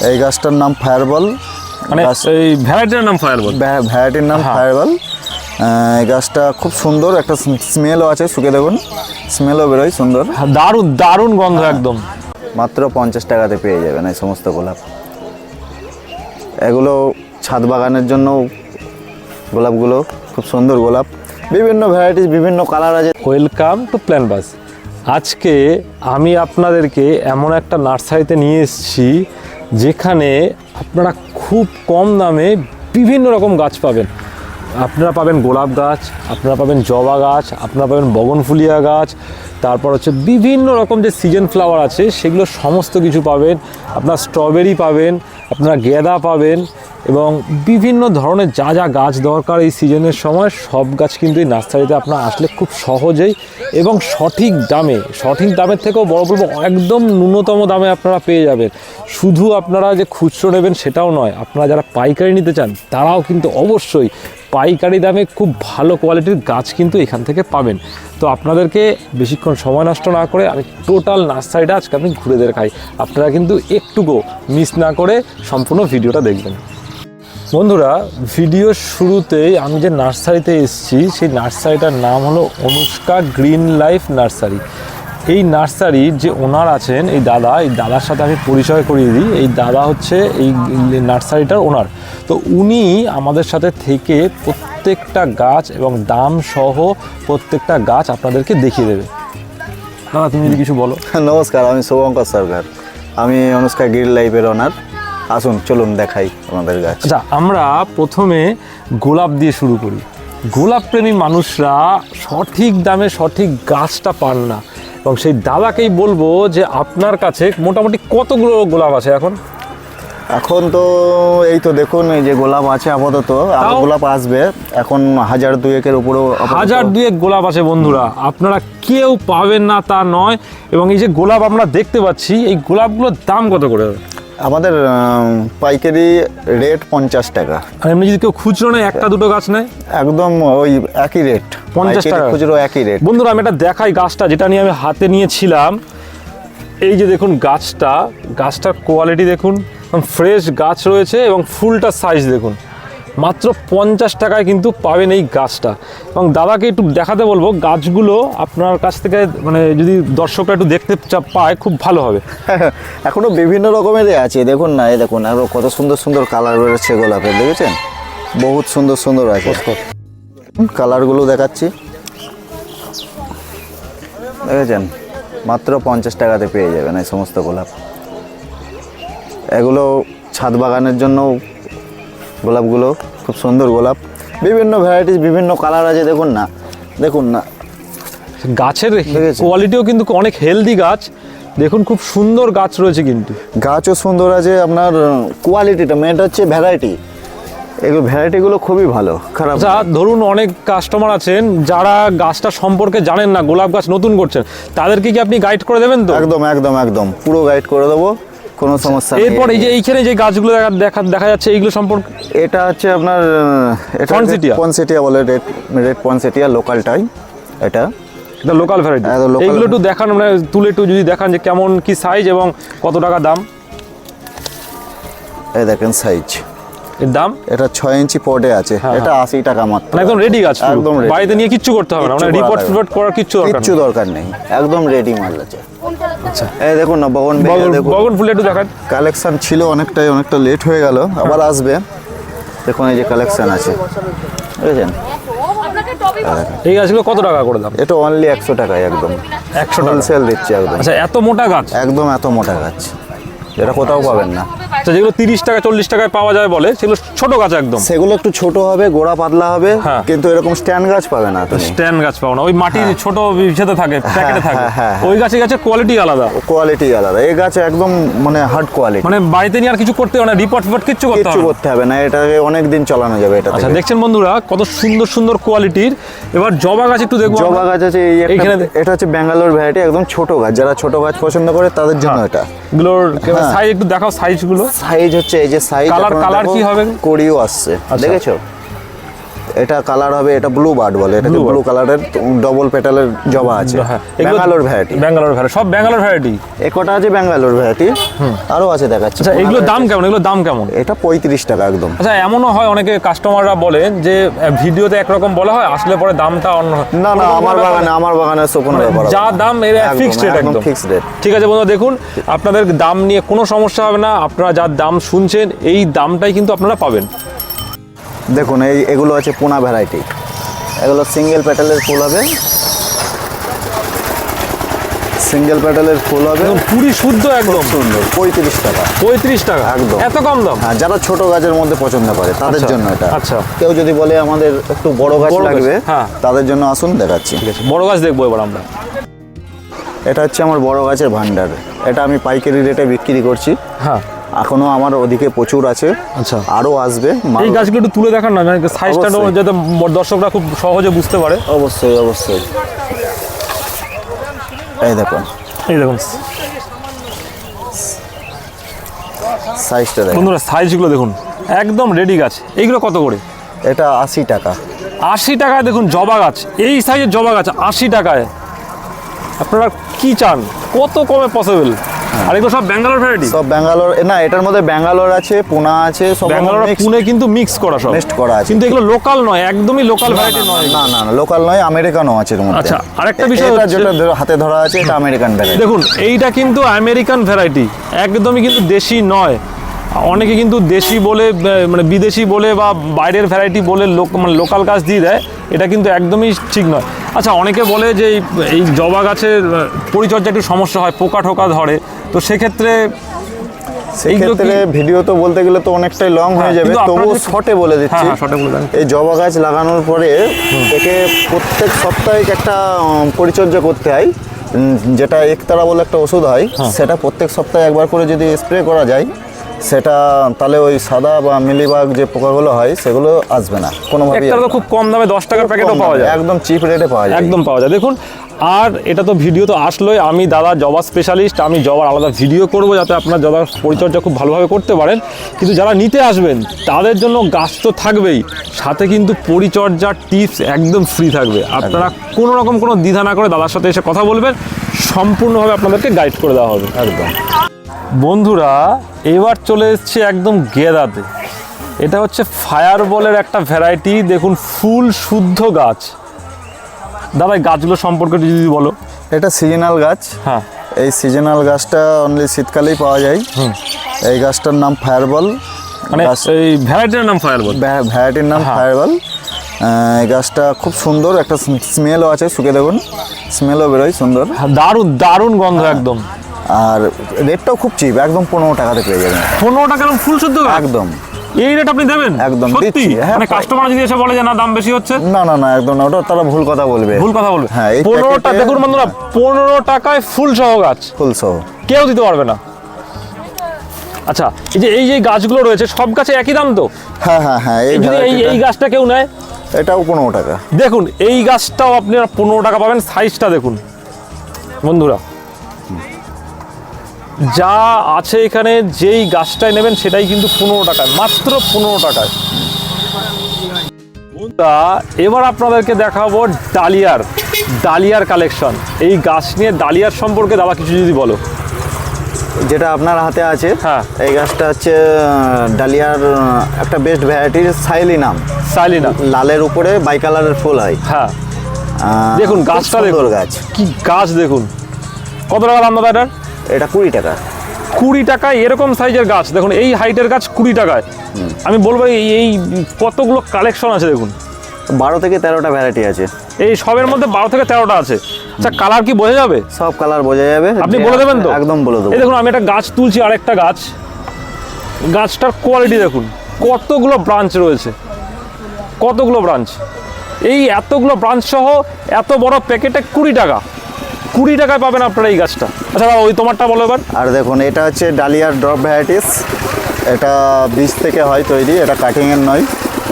এই গাছটার নাম ফায়ারবল, মানে এই ভ্যারাইটির নাম ফায়ারবল। ভ্যারাইটির নাম ফায়ারবল। এই গাছটা খুব সুন্দর, একটা স্মেলও আছে, শুকে দেখুন স্মেলও বেরোয় সুন্দর, দারুণ দারুণ গন্ধ একদম। মাত্র 50 টাকাতে পেয়ে যাবেন এই সমস্ত গোলাপ। এগুলো ছাদ বাগানের জন্য গোলাপগুলো খুব সুন্দর গোলাপ, বিভিন্ন ভ্যারাইটিস, বিভিন্ন কালার আছে। ওয়েলকাম টু প্ল্যানবাজ। আজকে আমি আপনাদেরকে এমন একটা নার্সারিতে নিয়ে এসেছি যেখানে আপনারা খুব কম দামে বিভিন্ন রকম গাছ পাবেন। আপনারা পাবেন গোলাপ গাছ, আপনারা পাবেন জবা গাছ, আপনারা পাবেন বগনফুলিয়া গাছ, তারপর হচ্ছে বিভিন্ন রকম যে সিজন ফ্লাওয়ার আছে সেগুলো সমস্ত কিছু পাবেন। আপনারা স্ট্রবেরি পাবেন, আপনারা গেঁদা পাবেন এবং বিভিন্ন ধরনের যা যা গাছ দরকার এই সিজনের সময় সব গাছ কিন্তু এই নার্সারিতে আপনারা আসলে খুব সহজেই এবং সঠিক দামের থেকেও বড় বলবো একদম ন্যূনতম দামে আপনারা পেয়ে যাবেন। শুধু আপনারা যে খুচরো নেবেন সেটাও নয়, আপনারা যারা পাইকারি নিতে চান তারাও কিন্তু অবশ্যই পাইকারি দামে খুব ভালো কোয়ালিটির গাছ কিন্তু এখান থেকে পাবেন। তো আপনাদেরকে বেশিক্ষণ সময় নষ্ট না করে আমি টোটাল নার্সারিটা আজকে আমি ঘুরে দেখাই। আপনারা কিন্তু একটুকু মিস না করে সম্পূর্ণ ভিডিওটা দেখবেন। বন্ধুরা, ভিডিওর শুরুতেই আমি যে নার্সারিতে এসেছি সেই নার্সারিটার নাম হলো অনুষ্কা গ্রিন লাইফ নার্সারি। এই নার্সারির যে ওনার আছেন এই দাদার সাথে আমি পরিচয় করিয়ে দিই। এই দাদা হচ্ছে এই নার্সারিটার ওনার। তো উনি আমাদের সাথে থেকে প্রত্যেকটা গাছ এবং দাম সহ প্রত্যেকটা গাছ আপনাদেরকে দেখিয়ে দেবে। দাদা, তুমি যদি কিছু বলো। নমস্কার, আমি শুভঙ্কর সরকার, আমি অনুষ্কা গ্রিন লাইফের ওনার। আসুন চলুন দেখাই আমাদের গাছ। আচ্ছা, আমরা প্রথমে গোলাপ দিয়ে শুরু করি। গোলাপ প্রেমী মানুষরা সঠিক দামে সঠিক গাছটা পান না এবং সেই দাদাকেই বলবো যে আপনার কাছে মোটামুটি কতগুলো গোলাপ আছে এখন? এখন তো এই তো দেখুন, এই যে গোলাপ আছে আপাতত, আরো গোলাপ আসবে এখন 1000-2000-এর উপরেও। 1000-2000 গোলাপ আছে বন্ধুরা, আপনারা কেউ পাবেন না তা নয়। এবং এই যে গোলাপ আমরা দেখতে পাচ্ছি এই গোলাপগুলোর দাম কত করে? আমাদের পাইকারি রেট 50 টাকা। আর এমনি যদি কেউ খুচরো নেয়, একটা দুটো গাছ নেয়, একদম ওই একই রেট, 50 টাকা খুচরো একই রেট। বন্ধুরা, আমি এটা দেখাই গাছটা যেটা নিয়ে আমি হাতে নিয়েছিলাম। এই যে দেখুন গাছটার কোয়ালিটি দেখুন, ফ্রেশ গাছ রয়েছে এবং ফুলটার সাইজ দেখুন। মাত্র 50 টাকায় কিন্তু পাবেন এই গাছটা। এবং দাদাকে একটু দেখাতে বলবো গাছগুলো আপনার কাছ থেকে, মানে যদি দর্শকরা একটু দেখতে পায় খুব ভালো হবে। এখনো বিভিন্ন রকমেরই আছে, দেখুন না, এই দেখুন আরো কত সুন্দর সুন্দর কালার বেরোচ্ছে গোলাপের, দেখেছেন? বহুত সুন্দর সুন্দর আছে কালারগুলো, দেখাচ্ছি, দেখেছেন? মাত্র 50 টাকাতে পেয়ে যাবেন এই সমস্ত গোলাপ। এগুলো ছাদ বাগানের জন্য গোলাপগুলো খুব সুন্দর গোলাপ, বিভিন্ন ভ্যারাইটিস, বিভিন্ন কালার আছে। দেখুন না গাছের কোয়ালিটিও কিন্তু অনেক হেলদি গাছ। দেখুন খুব সুন্দর গাছ রয়েছে, কিন্তু গাছও সুন্দর আছে। আপনার কোয়ালিটিটা মেনটা হচ্ছে ভ্যারাইটি, এগুলো ভ্যারাইটিগুলো খুবই ভালো, খারাপ। আচ্ছা, ধরুন অনেক কাস্টমার আছেন যারা গাছটা সম্পর্কে জানেন না, গোলাপ গাছ নতুন করছেন, তাদেরকে কি আপনি গাইড করে দেবেন? তো একদম পুরো গাইড করে দেবো, কোনো সমস্যা নেই। এরপর এই যে এইখানে যে গাছগুলো দেখা যাচ্ছে এইগুলো সম্পর্কে, এটা হচ্ছে আপনার পনসেটিয়া বলে, রেড পনসেটিয়া লোকালটাই, এটা লোকাল ভ্যারাইটি। এইগুলো একটু দেখান, মানে তুলে একটু যদি দেখান যে কেমন কি সাইজ এবং কত টাকা দাম। এই দেখেন সাইজ, এর দাম এটা 6 ইঞ্চি পটে আছে, এটা 80 টাকা মাত্র। একদম রেডি গাছ, একদম বাড়িতে নিয়ে কিচ্ছু করতে হবে না, মানে রিপোর্ট করার কিচ্ছু দরকার নেই, একদম রেডি মাল আছে। আচ্ছা, এই দেখুন না বগন ফুল একটু দেখান। কালেকশন ছিল অনেকটা লেট হয়ে গেল, আবার আসবে। দেখুন এই যে কালেকশন আছে, বুঝেছেন? এই গাছগুলো কত টাকা করে দাম? এটা অনলি 100 টাকায়, একদম 100 টাকা সেল দিচ্ছে একদম। আচ্ছা, এত মোটা গাছ? একদম এত মোটা গাছ এটা কোথাও পাবেন না। আচ্ছা, যেগুলো 30 টাকা 40 টাকায় পাওয়া যায় বলে সেগুলো ছোট গাছ, একদম সেগুলো একটু ছোট হবে, গোড়া পাতলা হবে, কিন্তু এরকম স্ট্যান্ড গাছ পাবে না। স্ট্যান্ড গাছ পাবো না, ওই মাটির ছোট ইসেতে থাকে, প্যাকেটে থাকে। ওই গাছের কোয়ালিটি আলাদা, এই গাছ একদম মানে হার্ড কোয়ালিটি, মানে বাড়িতে নিয়ে আর কিছু করতে হবে না, রিপোর্ট কিচ্ছু করতে হবে না, এটাকে অনেক দিন চালানো যাবে এটা। আচ্ছা, দেখছেন বন্ধুরা কত সুন্দর সুন্দর কোয়ালিটির। এবার জবা গাছ একটু দেখবো। জবা গাছ আছে এইখানে, এটা হচ্ছে ব্যাঙ্গালোর ভ্যারাইটি, একদম ছোট গাছ, যারা ছোট গাছ পছন্দ করে তাদের জন্য এটা। এগুলোর সাইজ একটু দেখাও, সাইজগুলো। সাইজ হচ্ছে এই যে সাইজ, কালার কি হবে? কড়িও আসছে, দেখেছো? এটা কালার হবে, এটা ব্লু বার্ড বলে, এটা Blue ব্লু কালারের ডবল পেটালের জবা আছে, হ্যাঁ, ব্যাঙ্গালোর ভ্যারাইটি। ব্যাঙ্গালোর ভ্যারাইটি, সব ব্যাঙ্গালোর ভ্যারাইটি। একটা আছে ব্যাঙ্গালোর ভ্যারাইটি, আরো আছে দেখাচ্ছি। আচ্ছা, এগুলোর দাম কেমন? এগুলোর দাম কেমন? এটা 35 টাকা একদম। আচ্ছা, এমনও হয় অনেকে কাস্টমাররা বলেন যে ভিডিওতে একরকম বলা হয়, আসলে পরে দামটা অন্য। না না, আমার বাগানে সব কোনো ব্যাপার যা দাম এর ফিক্সড রেট, একদম ফিক্সড রেট। ঠিক আছে বন্ধুরা, দেখুন আপনাদের দাম নিয়ে কোনো সমস্যা হবে না, আপনারা যা দাম শুনছেন এই দামটাই কিন্তু আপনারা পাবেন। দেখুন এগুলো আছে পুনা ভ্যারাইটি, এগুলো সিঙ্গেল পেটালের ফুল হবে, সিঙ্গেল পেটালের ফুল হবে, পুরি শুদ্ধ একদম সুন্দর। 35 টাকা। 35 টাকা একদম। এত কম দাম? হ্যাঁ, যারা ছোট গাছের মধ্যে পছন্দ করে তাদের আচ্ছা, জন্য এটা। আচ্ছা। কেউ যদি বলে আমাদের একটু বড় গাছ বড় গাছ, লাগবে, হ্যাঁ। তাদের জন্য আসুন দেখাচ্ছি। ঠিক আছে, বড় গাছ দেখবো এবার আমরা। এটা হচ্ছে আমার বড় গাছের ভান্ডার, এটা আমি পাইকারি রেটে বিক্রি করছি। হ্যাঁ, এখনো আমার ওদিকে প্রচুর আছে, আচ্ছা। আরো আসবে। এই গাছগুলো একটু তুলে দেখান না, সাইজটা অবশ্যই। যাতে দর্শকরা খুব সহজে বুঝতে পারে। অবশ্যই অবশ্যই, এই দেখুন, এই দেখুন সাইজটা দেখুন। বন্ধুরা, সাইজগুলো দেখুন, একদম রেডি গাছ। এইগুলো কত করে? এটা 80 টাকা। 80 টাকায় দেখুন জবা গাছ, এই সাইজের জবা গাছ 80 টাকায়। আপনারা কি চান, কত কমে পসিবল? আর এগুলো সব ব্যাঙ্গালোর ভ্যারাইটি? সব ব্যাঙ্গালোর, না এটার মধ্যে ব্যাঙ্গালোর আছে, পুনা আছে, সব ব্যাঙ্গালোর আর পুনে কিন্তু মিক্স করা, সব মিক্সড করা আছে। কিন্তু এগুলো লোকাল নয়, একদমই লোকাল ভ্যারাইটি নয়। না না না, লোকাল নয়, আমেরিকানও আছে এর মধ্যে। আচ্ছা, আরেকটা বিষয় এটা হচ্ছে- যেটা হাতে ধরা আছে এটা আমেরিকান ভ্যারাইটি। দেখুন, এইটা কিন্তু আমেরিকান ভ্যারাইটি, একদমই কিন্তু দেশি নয়। অনেকে কিন্তু দেশি বলে, মানে বিদেশি বলে বা বাইরের ভ্যারাইটি বলে মানে লোকাল গাছ দিয়ে দেয়, এটা কিন্তু একদমই ঠিক নয়। আচ্ছা, অনেকে বলে যে এই জবা গাছের পরিচর্যা একটু সমস্যা হয়, পোকা ঠোকা ধরে, তো সেক্ষেত্রে সেক্ষেত্রে ভিডিও তো বলতে গেলে তো অনেকটাই লং হয়ে যাবে, কিন্তু তবুও আপনাদের- শর্টে বলে দিচ্ছি। হ্যাঁ, শর্টে বলে দেন। এই জবা গাছ লাগানোর পরে একে প্রত্যেক সপ্তাহে একটা পরিচর্যা করতে হয়, যেটা একতারা বলে একটা ওষুধ হয়, সেটা প্রত্যেক সপ্তাহে একবার করে যদি স্প্রে করা যায়, সেটা তাহলে ওই সাদা বা মিলিবাগ যে পোকাগুলো হয় সেগুলো আসবে না কোনোভাবেই। একটা তো খুব কম দামে 10 টাকার প্যাকেটও পাওয়া যায়, একদম চিপ রেটে পাওয়া যায়, একদম পাওয়া যায়। দেখুন, আর এটা তো ভিডিও তো আসলোই, আমি দাদা জবা স্পেশালিস্ট, আমি জবার আলাদা ভিডিও করব যাতে আপনার জবার পরিচর্যা খুব ভালোভাবে করতে পারেন। কিন্তু যারা নিতে আসবেন তাদের জন্য গাছ তো থাকবেই, সাথে কিন্তু পরিচর্যার টিপস একদম ফ্রি থাকবে। আপনারা কোনো রকম কোনো দ্বিধা না করে দাদার সাথে এসে কথা বলবেন, সম্পূর্ণভাবে আপনাদেরকে গাইড করে দেওয়া হবে। একদম। বন্ধুরা, এবার চলে এসেছে একদম গেঁদাতে। এটা হচ্ছে ফায়ারবলের একটা ভ্যারাইটি, দেখুন ফুল শুদ্ধ গাছ। দাদা, এই গাছগুলো সম্পর্কে যদি বলো। এটা সিজনাল গাছ, হ্যাঁ, এই সিজনাল গাছটা অনলি শীতকালেই পাওয়া যায়। এই গাছটার নাম ফায়ারবল, মানে এই ভ্যারাইটির নাম ফায়ারবল, ভ্যারাইটির নাম ফায়ারবল। এই গাছটা খুব সুন্দর, একটা স্মেলও আছে, শুকে দেখুন স্মেলও বেরোয় সুন্দর, দারুণ দারুণ গন্ধ একদম। আর রেটটাও খুব চিপ, একদম 15 টাকাতে পেয়ে যাবেন। 15 টাকা ফুল শুদ্ধ গাছ? একদম। এই রেট আপনি দেবেন? একদম সত্যি? দিচ্ছি, হ্যাঁ। মানে কাস্টমার যদি এসে বলে যে না দাম বেশি হচ্ছে? না না না, একদম না, ওটা তারা ভুল কথা বলবে, ভুল কথা বলবে। হ্যাঁ, এই 15 টাকা, প্যাকেটে- দেখুন বন্ধুরা, 15 টাকায় ফুল সহ গাছ ফুল সহ কেউ দিতে পারবে না। আচ্ছা, এই যে গাছগুলো রয়েছে সব গাছে একই দাম তো? হ্যাঁ হ্যাঁ হ্যাঁ, এই যদি এই ভ্যারাইটিটা গাছটা কেউ নেয়, এটাও 15 টাকা। দেখুন এই গাছটাও আপনারা 15 টাকা পাবেন। সাইজটা দেখুন বন্ধুরা, যা আছে এখানে, যেই গাছটাই নেবেন সেটাই কিন্তু 15 টাকায়, মাত্র 15 টাকায়। বন্ধুরা, এবার আপনাদেরকে দেখাবো ডালিয়ার কালেকশন। এই গাছ নিয়ে ডালিয়ার সম্পর্কে দাদা কিছু যদি বলো। যেটা আপনার হাতে আছে, হ্যাঁ। এই গাছটা হচ্ছে ডালিয়ার একটা বেস্ট ভ্যারাইটির, সাইলিনা, লালের উপরে বাই কালারের ফুল হয়। হ্যাঁ, দেখুন খুব গাছটা সুন্দর দেখুন, গাছ কি গাছ দেখুন। কত টাকা দাম দাদা এটার? এটা 20 টাকা। 20 টাকায় এরকম সাইজের গাছ দেখুন, এই হাইটের গাছ 20 টাকায়। আমি বলবো এই কতগুলো কালেকশন আছে দেখুন, 12 থেকে 13টা ভ্যারাইটি আছে, এই সবের মধ্যে 12 থেকে 13টা আছে। আচ্ছা, কালার কি বোঝা যাবে? সব কালার বোঝা যাবে। আপনি বলে দেবেন তো? একদম বলে দেবো। এই দেখুন, আমি একটা গাছ তুলছি, আরেকটা গাছ, গাছটার কোয়ালিটি দেখুন, কতগুলো ব্রাঞ্চ রয়েছে, কতগুলো ব্রাঞ্চ। এই এতগুলো ব্রাঞ্চ সহ এত বড় প্যাকেটে 20 টাকা, 20 টাকায় পাবেন আপনারা এই গাছটা। আচ্ছা দাদা, ওই তোমারটা বলো এবার। আর দেখুন, এটা হচ্ছে ডালিয়ার ড্রপ ভ্যারাইটিস, এটা বীজ থেকে হয় তৈরি, এটা কাটিংয়ের নয়,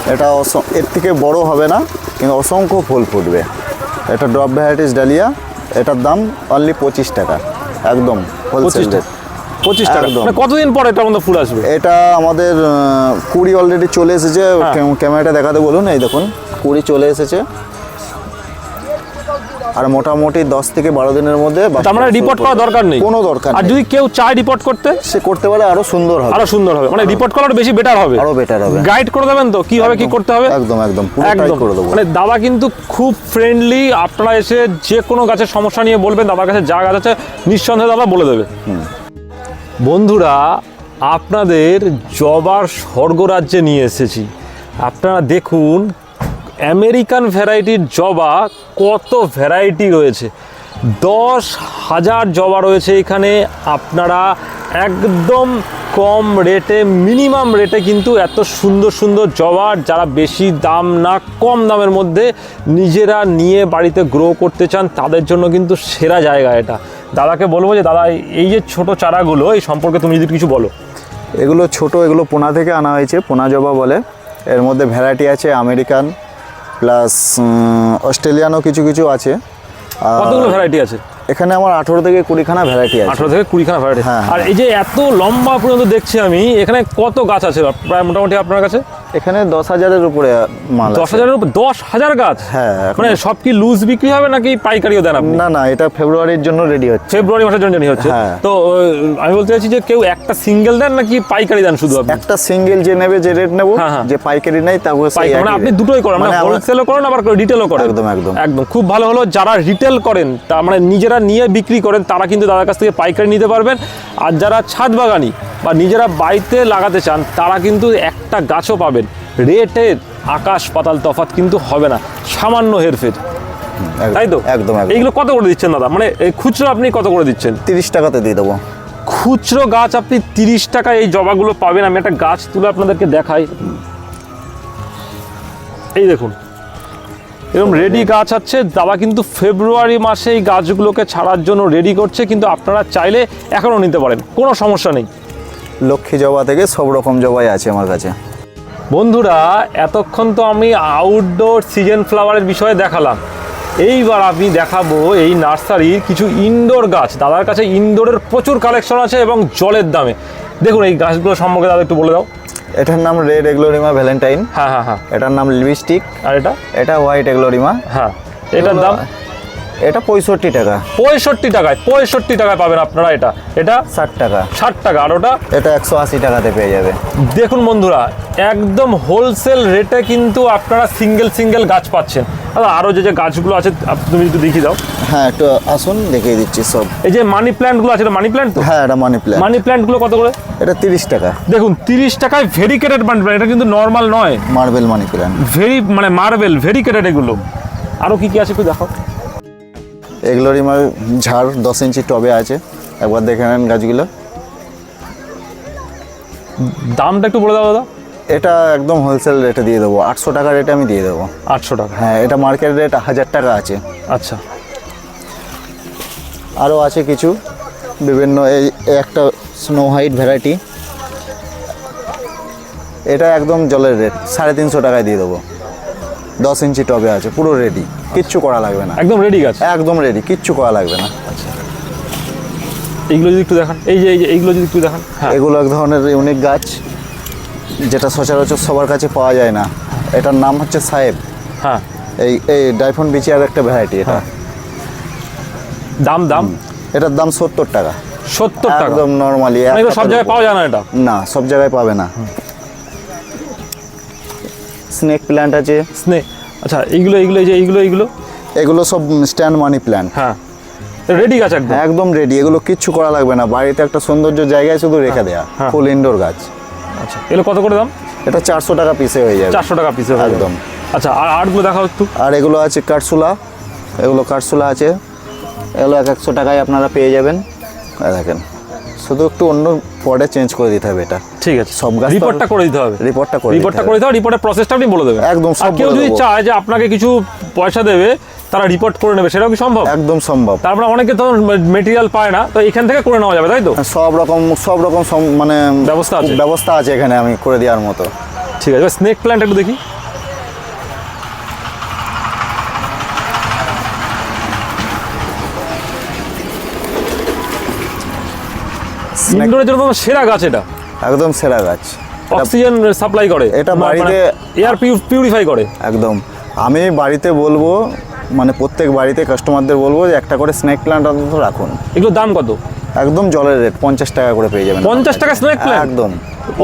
এটা এর থেকে বড় হবে না, কিন্তু অসংখ্য ফুল ফুটবে। এটা ড্রপ ভ্যারাইটিস ডালিয়া, এটার দাম অনলি 25 টাকা, একদম হোলসেল রেট। 25 টাকা একদম। মানে কতদিন পর এটার মধ্যে ফুল আসবে? এটা আমাদের কুড়ি অলরেডি চলে এসেছে। হ্যাঁ। ক্যামেরাটা দেখাতে বলুন, এই দেখুন কুড়ি চলে এসেছে। আর মোটামুটি 10 থেকে 12 দিনের মধ্যে তার মানে রিপোর্ট করা দরকার নেই? কোনো দরকার আর নেই। যদি কেউ চায় রিপোর্ট করতে, সে করতে পারে, আরো সুন্দর হবে। আরো সুন্দর হবে, মানে রিপোর্ট করাটা বেশি বেটার হবে, আরো বেটার হবে। গাইড করে দেবেন তো কিভাবে কি করতে হবে? একদম একদম পুরোটাই একদম করে দেবো। মানে দাদা কিন্তু খুব ফ্রেন্ডলি, আপনারা এসে যে কোনো গাছের সমস্যা নিয়ে বলবেন, দাদার কাছে যা গাছ আছে নিঃসন্দেহে দাদা বলে দেবে। বন্ধুরা, আপনাদের জবার স্বর্গরাজ্যে নিয়ে এসেছি। আপনারা দেখুন আমেরিকান ভ্যারাইটির জবা, কত ভ্যারাইটি রয়েছে, 10,000 জবা রয়েছে এখানে। আপনারা একদম কম রেটে, মিনিমাম রেটে কিন্তু এত সুন্দর সুন্দর জবা, যারা বেশি দাম না কম দামের মধ্যে নিজেরা নিয়ে বাড়িতে গ্রো করতে চান, তাদের জন্য কিন্তু সেরা জায়গা এটা। দাদাকে বলবো যে দাদা এই যে ছোট চারাগুলো, এই সম্পর্কে তুমি যদি কিছু বলো। এগুলো ছোট, এগুলো পোনা থেকে আনা হয়েছে, পোনা জবা বলে। এর মধ্যে ভ্যারাইটি আছে আমেরিকান প্লাস অস্ট্রেলিয়ানও কিছু কিছু আছে। আর কতগুলো ভ্যারাইটি আছে এখানে আমার 18 থেকে 20খানা ভ্যারাইটি আছে। 18 থেকে 20খানা ভ্যারাইটি। হ্যাঁ, আর এই যে এত লম্বা পর্যন্ত দেখছি আমি, এখানে কত গাছ আছে প্রায় মোটামুটি আপনার কাছে? এখানে 10,000-এর উপরে মাল আছে। 10,000-এর উপর? 10,000 গাছ? হ্যাঁ, এখন- মানে সব কি লুজ বিক্রি হবে নাকি পাইকারিও দেন আপনি? না না, এটা ফেব্রুয়ারির জন্য রেডি হচ্ছে। ফেব্রুয়ারি মাসের জন্য জানি হচ্ছে। হ্যাঁ। তো আমি বলতে চাইছি যে কেউ একটা সিঙ্গেল দেন নাকি পাইকারি দেন শুধু আপনি? একটা সিঙ্গেল যে নেবে, যে রেট নেবো, হ্যাঁ, হ্যাঁ। যে পাইকারি নেই তাকে সেই পাইকারি মানে একই আপনি rate। দুটোই করেন, মানে মানে আমরা- হোলসেলও করেন আবার রিটেলও করেন? একদম, একদম। একদম খুব ভালো হলো। যারা রিটেল করেন, তার মানে নিজেরা নিয়ে বিক্রি করেন, তারা কিন্তু দাদার কাছ থেকে পাইকারি নিতে পারবেন। আর যারা ছাদ বাগানি বা নিজেরা বাড়িতে লাগাতে চান, তারা কিন্তু একটা গাছও পাবেন, রেটের আকাশ পাতাল তফাৎ কিন্তু হবে না, সামান্য হেরফের, একদম, তাই তো? একদম একদম। এইগুলো কত করে দিচ্ছেন দাদা? মানে এই খুচরো আপনি কত করে দিচ্ছেন? 30 টাকাতে দিয়ে দেবো। খুচরো গাছ আপনি 30 টাকায় এই জবাগুলো পাবেন। আমি একটা গাছ তুলে আপনাদেরকে দেখাই। এই দেখুন, এরকম রেডি গাছ আছে। দাদা কিন্তু ফেব্রুয়ারি মাসে এই গাছগুলোকে ছাড়ার জন্য রেডি করছে, কিন্তু আপনারা চাইলে এখনও নিতে পারেন, কোনো সমস্যা নেই। লক্ষ্মী জবা থেকে সব রকম জবাই আছে আমার কাছে। বন্ধুরা, এতক্ষণ তো আমি আউটডোর সিজন ফ্লাওয়ারের বিষয়ে দেখালাম। এইবার আমি দেখাবো এই নার্সারির কিছু ইনডোর গাছ। দাদার কাছে ইনডোরের প্রচুর কালেকশন আছে এবং জলের দামে। দেখুন এই গাছগুলো সম্পর্কে দাদা একটু বলে দাও। এটার নাম রেড এগ্লোরিমা ভ্যালেন্টাইন। হ্যাঁ হ্যাঁ হ্যাঁ। এটার নাম লিপস্টিক। আর এটা? এটা হোয়াইট এগ্লোরিমা। হ্যাঁ, এটার দাম? এটা 65 টাকা। 65 টাকায়? 65 টাকায় পাবেন আপনারা এটা। এটা 60 টাকা। 60 টাকা। আর ওটা? এটা 180 টাকাতে পেয়ে যাবে। দেখুন বন্ধুরা, একদম হোলসেল রেটে কিন্তু আপনারা সিঙ্গেল সিঙ্গেল গাছ পাচ্ছেন। দাদা আরও যে যে গাছগুলো আছে তুমি একটু দেখিয়ে দাও। হ্যাঁ, একটু আসুন দেখিয়ে দিচ্ছি সব। এই যে মানি প্ল্যান্টগুলো আছে, এটা মানি প্ল্যান্ট তো? হ্যাঁ, এটা মানি প্ল্যান্ট। মানি প্ল্যান্টগুলো কত করে? এটা 30 টাকা। দেখুন 30 টাকায় ভেরিকেটেড মানি প্ল্যান্ট, এটা কিন্তু নর্মাল নয়, মার্বেল মানি প্ল্যান্ট। মানে মার্বেল ভেরিকেটেড এগুলো। আরও কি কি আছে একটু দেখাও। এগ্লোরিমার ঝাড় 10 ইঞ্চি টবে আছে, একবার দেখে নেন গাছগুলো। দামটা একটু বলে দাও দাদা। এটা একদম হোলসেল রেটে দিয়ে দেবো, 800 টাকা রেটে আমি দিয়ে দেবো। 800 টাকা? হ্যাঁ, এটা মার্কেট রেট 1000 টাকা আছে। আচ্ছা। আরও আছে কিছু বিভিন্ন, এই একটা স্নো হোয়াইট ভ্যারাইটি, এটা একদম জলের রেট 350 টাকায় দিয়ে দেবো। 10 ইঞ্চি টবে আছে, পুরো রেডি, কিচ্ছু করা লাগবে না। একদম রেডি গাছ? একদম রেডি, কিচ্ছু করা লাগবে না। এইগুলো যদি একটু দেখান, এই যে এইগুলো যদি একটু দেখান। হ্যাঁ, এগুলো এক ধরনের ইউনিক গাছ, যেটা সচরাচর সবার কাছে পাওয়া যায় না। এটার নাম হচ্ছে সাহেব। হ্যাঁ। এই ডাইফোন বিচিয়ার একটা ভ্যারাইটি এটা। দাম দাম? এটার দাম 70 টাকা। 70 টাকা? একদম নর্মালি। মানে এগুলো সব জায়গায় পাওয়া যায় না এটা? না, সব জায়গায় পাবে না। স্নেক প্ল্যান্ট আছে। স্নেক? আচ্ছা, এইগুলো এইগুলো এই যে এইগুলো এইগুলো এগুলো সব স্ট্যান্ড মানি প্ল্যান্ট। হ্যাঁ, রেডি গাছ একদম? একদম রেডি, এগুলো কিচ্ছু করা লাগবে না, বাড়িতে একটা সৌন্দর্য জায়গায় শুধু রেখে দেয়া, হ্যাঁ। ফুল ইনডোর গাছ। আচ্ছা, এগুলো কত করে দাম? এটা 400 টাকা পিসে হয়ে যাবে। 400 টাকা পিসে? একদম। আচ্ছা, আর আর্টগুলো দেখাও একটু। আর এগুলো আছে কাঠসুলা, এগুলো কাঠসুলা আছে, এগুলো 100 টাকায় আপনারা পেয়ে যাবেন। দেখেন, শুধু একটু অন্য পটে চেঞ্জ করে দিতে হবে এটা। ঠিক আছে, সব গাছ তো রিপোর্টটা করে দিতে হবে। রিপোর্টটা করে রিপোর্টটা করে দিতে হবে, রিপোর্টের প্রসেসটা আপনি বলে দেবেন। একদম সব আর কেউ বলে যদি দেবো। চায় যে আপনাকে কিছু পয়সা দেবে, তারা রিপোর্ট করে নেবে, সেটাও কি সম্ভব? একদম সম্ভব। তারপরে অনেকে তো মেটেরিয়াল পায় না, তো এখান থেকে করে নেওয়া যাবে, তাই তো? সব রকম মানে ব্যবস্থা আছে? ব্যবস্থা আছে এখানে আমি করে দেওয়ার মতো। ঠিক আছে, স্নেক প্ল্যান্ট একটু দেখি। ইনডোরের জন্য তো সেরা গাছ এটা। একদম সেরা গাছ। অক্সিজেন সাপ্লাই করে, এটা বাড়িতে- এয়ার পিউরিফাই করে। একদম আমি বাড়িতে বলবো, মানে প্রত্যেক বাড়িতে কাস্টমারদের বলবো যে একটা করে স্নেক প্ল্যান্ট অন্তত রাখুন। এগুলোর দাম কত? একদম জলের রেট 50 টাকা করে পেয়ে যাবেন। 50 টাকা স্নেক প্ল্যান্ট? একদম।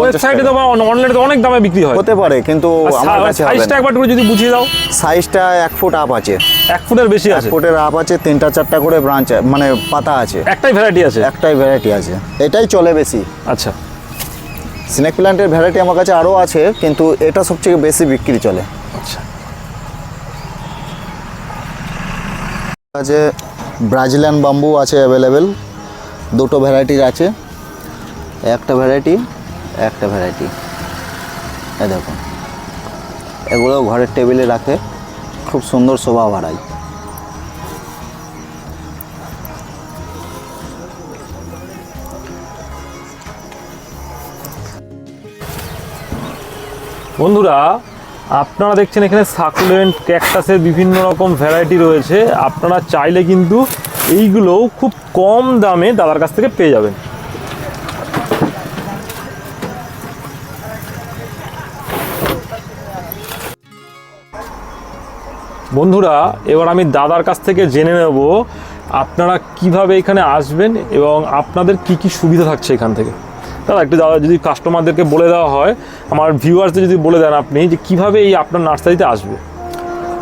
ওয়েবসাইটে তো বা অনলাইনে তো অনেক দামে বিক্রি হয়। হতে পারে, কিন্তু আমার কাছে হবে সাইজটা না। একবার একটু যদি বুঝিয়ে দাও। সাইজটা 1 ফুট আপ আছে। 1 ফুটের বেশি 1 আছে? ফুটের আপ আছে, 3টা-4টা করে ব্রাঞ্চ মানে পাতা আছে। একটাই ভ্যারাইটি আছে? একটাই ভ্যারাইটি আছে, এটাই চলে বেশি। আচ্ছা। স্নেক প্ল্যান্টের ভ্যারাইটি আমার কাছে আরও আছে, কিন্তু এটা সবচেয়ে বেশি বিক্রি চলে। আচ্ছা। আছে ব্রাজিলিয়ান বাম্বু আছে অ্যাভেলেবেল, দুটো ভ্যারাইটির আছে। একটা ভ্যারাইটি, একটা ভ্যারাইটি। এই দেখুন, এগুলো ঘরের টেবিলে রাখে, খুব সুন্দর শোভা বাড়ায়। বন্ধুরা, আপনারা দেখছেন এখানে সাকুলেন্ট ক্যাকটাসের বিভিন্ন রকম ভ্যারাইটি রয়েছে। আপনারা চাইলে কিন্তু এইগুলোও খুব কম দামে দাদার কাছ থেকে পেয়ে যাবেন। বন্ধুরা, এবার আমি দাদার কাছ থেকে জেনে নেব আপনারা কিভাবে এখানে আসবেন এবং আপনাদের কি কি সুবিধা থাকছে এখান থেকে। দাদা একটু দাদা যদি কাস্টমারদেরকে বলে দেওয়া হয়, আমার ভিউয়ার্সদের যদি বলে দেন আপনি যে কিভাবে এই আপনার নার্সারিতে আসবে।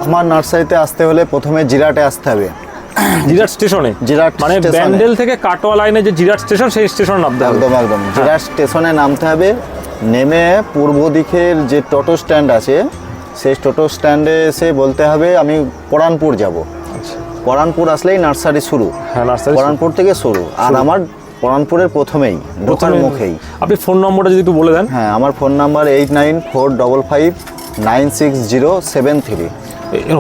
আমার নার্সারিতে আসতে হলে প্রথমে জিরাটে আসতে হবে। জিরাট স্টেশনে? জিরাট মানে স্টেশনে। ব্যান্ডেল থেকে কাটোয়া লাইনে যে জিরাট স্টেশন, সেই স্টেশনে নামতে হবে? একদম একদম, জিরাট স্টেশনে নামতে হবে। নেমে পূর্ব দিকের যে টোটো স্ট্যান্ড আছে, সেই টোটো স্ট্যান্ডে এসে বলতে হবে আমি পরানপুর যাব। আচ্ছা। পরানপুর আসলেই নার্সারি শুরু। হ্যাঁ, নার্সারি পরানপুর থেকে শুরু। আর আমার পরানপুরের প্রথমেই ঢোকার মুখেই। আপনি ফোন নম্বরটা যদি একটু বলে দেন। হ্যাঁ, আমার ফোন নাম্বার 8945596073।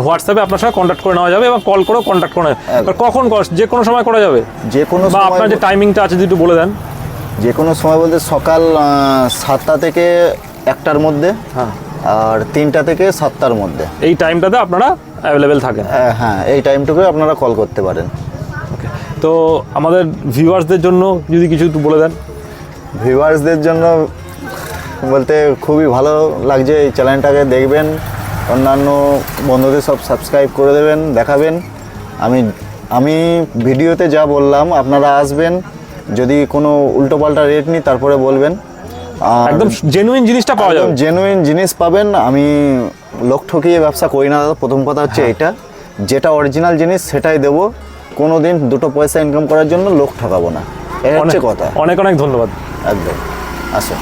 হোয়াটসঅ্যাপে আপনার সাথে কন্ট্যাক্ট করে নেওয়া যাবে এবং কল করেও কন্ট্যাক্ট করে কখন যে কোনো সময় করা যাবে? যে কোনো বা সময়, আপনার যে টাইমিংটা আছে যদি একটু বলে দেন। যে কোনো সময় বলতে সকাল 7টা থেকে 1টার মধ্যে, হ্যাঁ, আর 3টা থেকে 7টার মধ্যে। এই টাইমটাতে আপনারা অ্যাভেলেবেল থাকেন? হ্যাঁ, এই টাইমটুকু আপনারা কল করতে পারেন। ওকে, তো আমাদের ভিউয়ার্সদের জন্য যদি কিছু একটু বলে দেন। ভিউয়ার্সদের জন্য বলতে খুবই ভালো লাগছে, এই চ্যানেলটাকে দেখবেন, অন্যান্য বন্ধুদের সব সাবস্ক্রাইব করে দেবেন, দেখাবেন। আমি ভিডিওতে যা বললাম আপনারা আসবেন, যদি কোনো উল্টোপাল্টা রেট নিই তারপরে বলবেন। আর একদম জেনুইন জিনিসটা পাওয়া যাবে। জেনুইন জিনিস পাবেন। আমি লোক ঠকিয়ে ব্যবসা করি না দাদা, প্রথম কথা হচ্ছে এইটা। যেটা অরিজিনাল জিনিস সেটাই দেবো, কোনো দিন দুটো পয়সা ইনকাম করার জন্য লোক ঠকাবো না, এটা হচ্ছে কথা। অনেক অনেক ধন্যবাদ। একদম, আসো।